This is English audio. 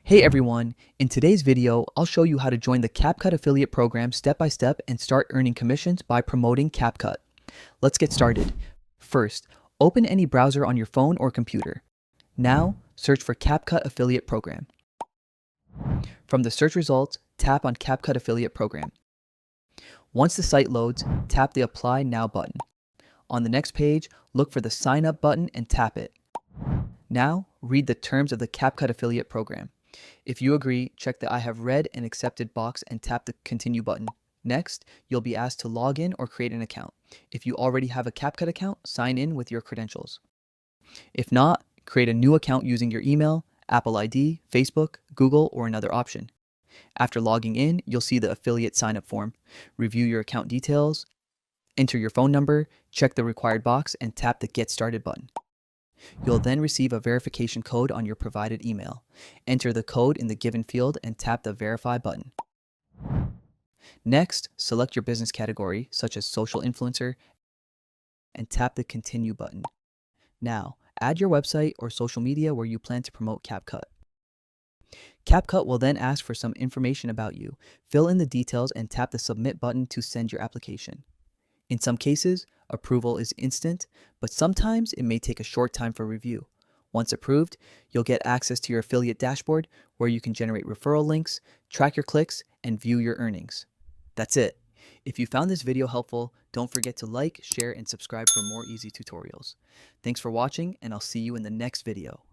Hey everyone, in today's video, I'll show you how to join the CapCut affiliate program step by step and start earning commissions by promoting CapCut. Let's get started. First, open any browser on your phone or computer. Now, search for CapCut affiliate program. From the search results, tap on CapCut affiliate program. Once the site loads, tap the Apply Now button. On the next page, look for the Sign Up button and tap it. Now, read the terms of the CapCut affiliate program. If you agree, check the I have read and accepted box and tap the Continue button. Next, you'll be asked to log in or create an account. If you already have a CapCut account, sign in with your credentials. If not, create a new account using your email, Apple ID, Facebook, Google, or another option. After logging in, you'll see the affiliate sign-up form. Review your account details, enter your phone number, check the required box, and tap the Get Started button. You'll then receive a verification code on your provided email. Enter the code in the given field and tap the Verify button. Next, select your business category, such as social influencer, and tap the Continue button. Now, add your website or social media where you plan to promote CapCut. CapCut will then ask for some information about you. Fill in the details and tap the Submit button to send your application. In some cases, approval is instant, but sometimes it may take a short time for review. Once approved, you'll get access to your affiliate dashboard where you can generate referral links, track your clicks, and view your earnings. That's it. If you found this video helpful, don't forget to like, share, and subscribe for more easy tutorials. Thanks for watching, and I'll see you in the next video.